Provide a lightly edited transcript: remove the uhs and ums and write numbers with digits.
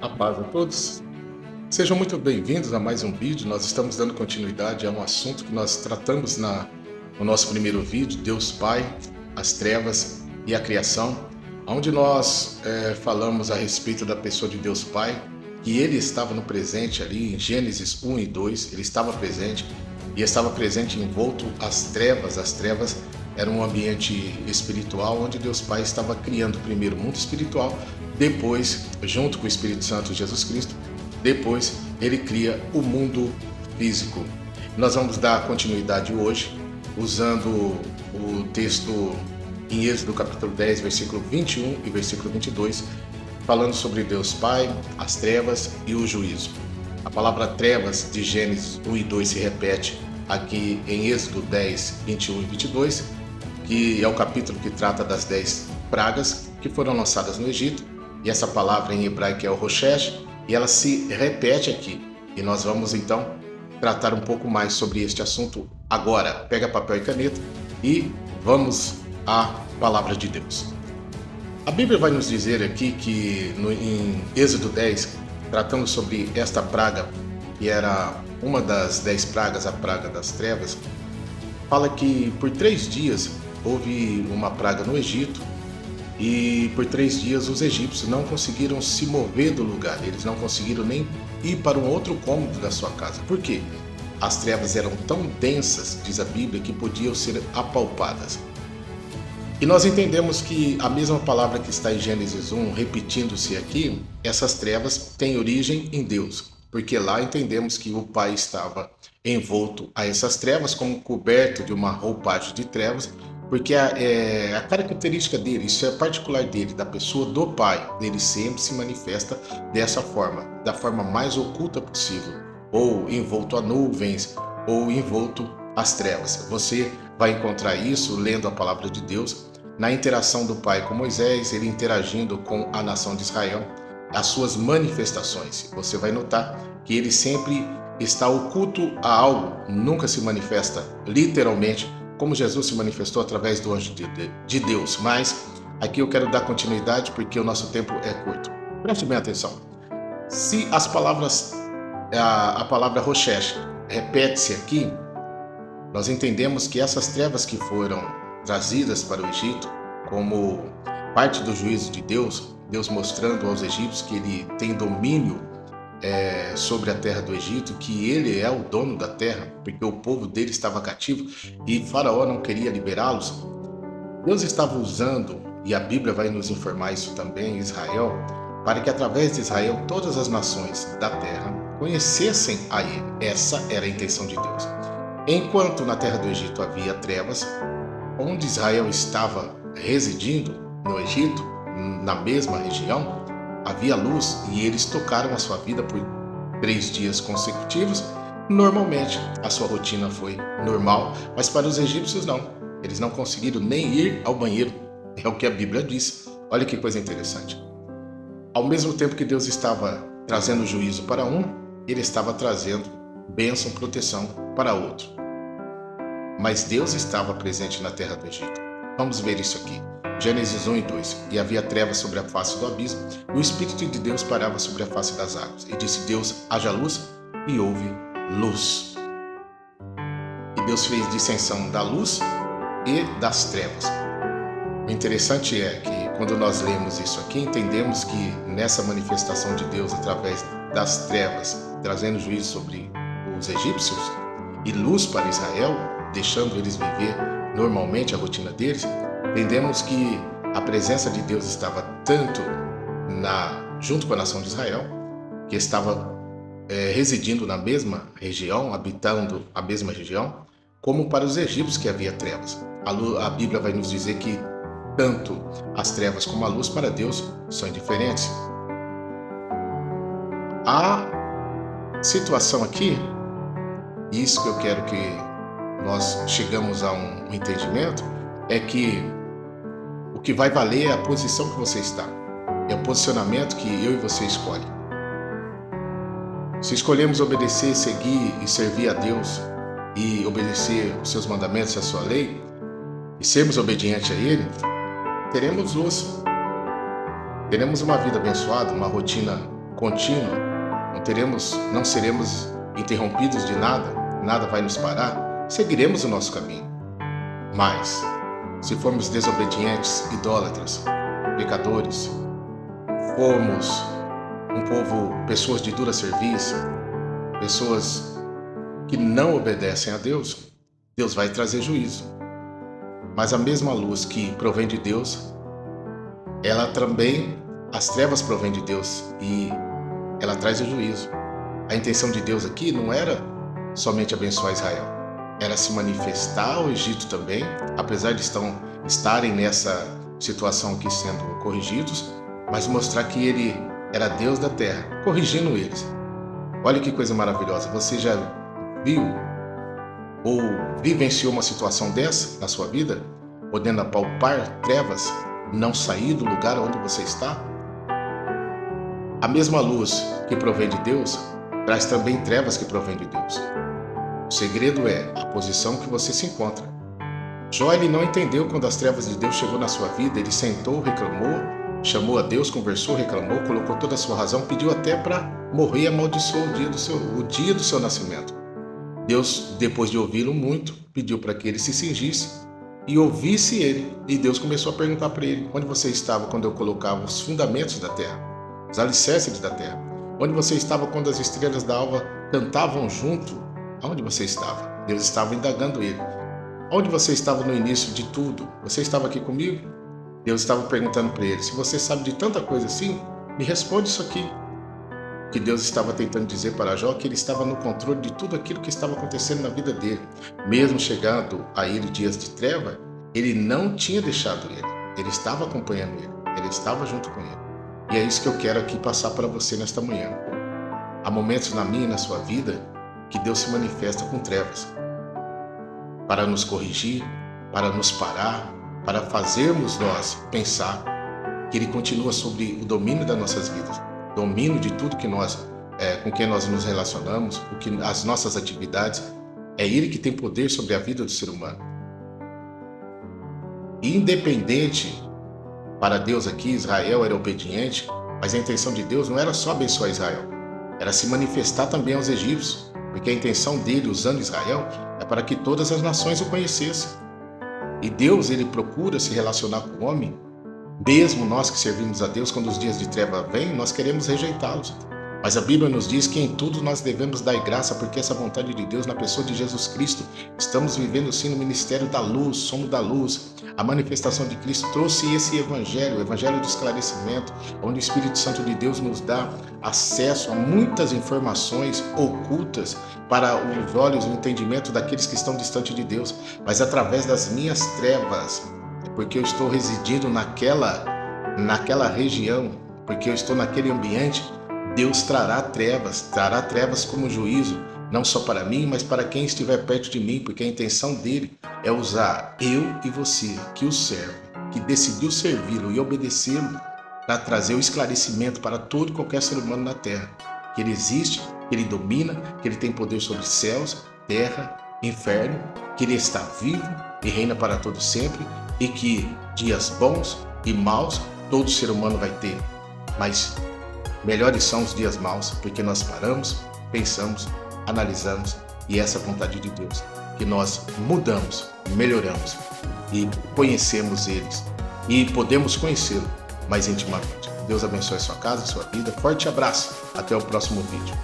A paz a todos. Sejam muito bem-vindos a mais um vídeo. Nós estamos dando continuidade a um assunto que nós tratamos no nosso primeiro vídeo, Deus Pai, as trevas e a criação, onde nós falamos a respeito da pessoa de Deus Pai, que ele estava no presente ali em Gênesis 1 e 2, ele estava presente e estava presente envolto às trevas. As trevas era um ambiente espiritual onde Deus Pai estava criando primeiro o mundo espiritual, depois, junto com o Espírito Santo Jesus Cristo, depois ele cria o mundo físico. Nós vamos dar continuidade hoje usando o texto em Êxodo capítulo 10, versículo 21 e versículo 22, falando sobre Deus Pai, as trevas e o juízo. A palavra trevas de Gênesis 1 e 2 se repete aqui em Êxodo 10, 21 e 22, que é o capítulo que trata das 10 pragas que foram lançadas no Egito, e essa palavra em hebraico é o Roshesh, e ela se repete aqui. E nós vamos então tratar um pouco mais sobre este assunto agora. Pega papel e caneta e vamos à palavra de Deus. A Bíblia vai nos dizer aqui que em Êxodo 10, tratando sobre esta praga, que era uma das 10 pragas, a praga das trevas, fala que por 3 dias houve uma praga no Egito e por 3 dias os egípcios não conseguiram se mover do lugar, eles não conseguiram nem ir para um outro cômodo da sua casa. Por quê? As trevas eram tão densas, diz a Bíblia, que podiam ser apalpadas. E nós entendemos que a mesma palavra que está em Gênesis 1, repetindo-se aqui, essas trevas têm origem em Deus, porque lá entendemos que o Pai estava envolto a essas trevas, como coberto de uma roupagem de trevas, porque a característica dele, isso é particular dele, da pessoa do Pai, ele sempre se manifesta dessa forma, da forma mais oculta possível, ou envolto a nuvens, ou envolto às trevas. Você vai encontrar isso lendo a palavra de Deus, na interação do Pai com Moisés, ele interagindo com a nação de Israel, as suas manifestações. Você vai notar que ele sempre está oculto a algo, nunca se manifesta literalmente, como Jesus se manifestou através do anjo de Deus. Mas aqui eu quero dar continuidade porque o nosso tempo é curto. Preste bem atenção. Se as palavras, a palavra Roshesh repete-se aqui, nós entendemos que essas trevas que foram trazidas para o Egito como parte do juízo de Deus, Deus mostrando aos egípcios que ele tem domínio sobre a terra do Egito, que ele é o dono da terra, porque o povo dele estava cativo e Faraó não queria liberá-los. Deus estava usando, e a Bíblia vai nos informar isso também, Israel, para que através de Israel todas as nações da terra conhecessem a ele. Essa era a intenção de Deus. Enquanto na terra do Egito havia trevas, onde Israel estava residindo, no Egito, na mesma região, havia luz e eles tocaram a sua vida por 3 dias consecutivos. Normalmente, a sua rotina foi normal, mas para os egípcios não. Eles não conseguiram nem ir ao banheiro. É o que a Bíblia diz. Olha que coisa interessante. Ao mesmo tempo que Deus estava trazendo juízo para um, ele estava trazendo bênção, proteção para outro. Mas Deus estava presente na terra do Egito. Vamos ver isso aqui. Gênesis 1 e 2. E havia trevas sobre a face do abismo, e o Espírito de Deus parava sobre a face das águas. E disse Deus, haja luz, e houve luz. E Deus fez dissensão da luz e das trevas. O interessante é que quando nós lemos isso aqui, entendemos que nessa manifestação de Deus através das trevas, trazendo juízo sobre os egípcios e luz para Israel, deixando eles viver normalmente a rotina deles, entendemos que a presença de Deus estava tanto junto com a nação de Israel, que estava residindo na mesma região, habitando a mesma região, como para os egípcios que havia trevas. A Bíblia vai nos dizer que tanto as trevas como a luz para Deus são indiferentes. A situação aqui, isso que eu quero que nós chegamos a um entendimento, é que o que vai valer é a posição que você está. É o posicionamento que eu e você escolhem. Se escolhemos obedecer, seguir e servir a Deus e obedecer os seus mandamentos e a sua lei, e sermos obedientes a Ele, teremos luz. Teremos uma vida abençoada, uma rotina contínuo, não seremos interrompidos de nada, nada vai nos parar, seguiremos o nosso caminho. Mas, se formos desobedientes, idólatras, pecadores, formos um povo, pessoas de dura serviço, pessoas que não obedecem a Deus, Deus vai trazer juízo. Mas a mesma luz que provém de Deus, ela também, as trevas provém de Deus e ela traz o juízo. A intenção de Deus aqui não era somente abençoar Israel, era se manifestar ao Egito também, apesar de estarem nessa situação aqui sendo corrigidos, mas mostrar que ele era Deus da terra, corrigindo eles. Olha que coisa maravilhosa, você já viu ou vivenciou uma situação dessa na sua vida, podendo apalpar trevas, não sair do lugar onde você está? A mesma luz que provém de Deus traz também trevas que provém de Deus. O segredo é a posição que você se encontra. Jó, ele não entendeu quando as trevas de Deus chegou na sua vida, ele sentou, reclamou, chamou a Deus, conversou, reclamou, colocou toda a sua razão, pediu até para morrer e amaldiçoou o dia do seu nascimento. Deus, depois de ouvi-lo muito, pediu para que ele se cingisse e ouvisse ele. E Deus começou a perguntar para ele: onde você estava quando eu colocava os fundamentos da terra, os alicerces da terra? Onde você estava quando as estrelas da alva cantavam junto? Aonde você estava? Deus estava indagando ele. Onde você estava no início de tudo? Você estava aqui comigo? Deus estava perguntando para ele: se você sabe de tanta coisa assim, me responde isso aqui. Que Deus estava tentando dizer para Jó que ele estava no controle de tudo aquilo que estava acontecendo na vida dele. Mesmo chegando a ele dias de treva, ele não tinha deixado ele estava acompanhando ele estava junto com ele. E é isso que eu quero aqui passar para você nesta manhã. Há momentos na minha e na sua vida que Deus se manifesta com trevas, para nos corrigir, para nos parar, para fazermos nós pensar que Ele continua sobre o domínio das nossas vidas, domínio de tudo que com quem nós nos relacionamos, as nossas atividades. É Ele que tem poder sobre a vida do ser humano. Independente, para Deus aqui, Israel era obediente, mas a intenção de Deus não era só abençoar Israel, era se manifestar também aos egípcios, porque a intenção dele, usando Israel, é para que todas as nações o conhecessem. E Deus, ele procura se relacionar com o homem. Mesmo nós que servimos a Deus, quando os dias de treva vêm, nós queremos rejeitá-los. Mas a Bíblia nos diz que em tudo nós devemos dar graça, porque essa vontade de Deus na pessoa de Jesus Cristo, estamos vivendo sim no ministério da luz, somos da luz. A manifestação de Cristo trouxe esse evangelho, o evangelho do esclarecimento, onde o Espírito Santo de Deus nos dá acesso a muitas informações ocultas para os olhos e o entendimento daqueles que estão distantes de Deus. Mas através das minhas trevas, porque eu estou residindo naquela região, porque eu estou naquele ambiente, Deus trará trevas como juízo, não só para mim, mas para quem estiver perto de mim, porque a intenção dele é usar eu e você, que o serve, que decidiu servi-lo e obedecê-lo, para trazer o esclarecimento para todo e qualquer ser humano na terra, que ele existe, que ele domina, que ele tem poder sobre céus, terra, inferno, que ele está vivo e reina para todo sempre, e que dias bons e maus todo ser humano vai ter, mas melhores são os dias maus, porque nós paramos, pensamos, analisamos, e essa é a vontade de Deus, que nós mudamos, melhoramos e conhecemos eles, e podemos conhecê-lo mais intimamente. Deus abençoe a sua casa, a sua vida. Forte abraço, até o próximo vídeo.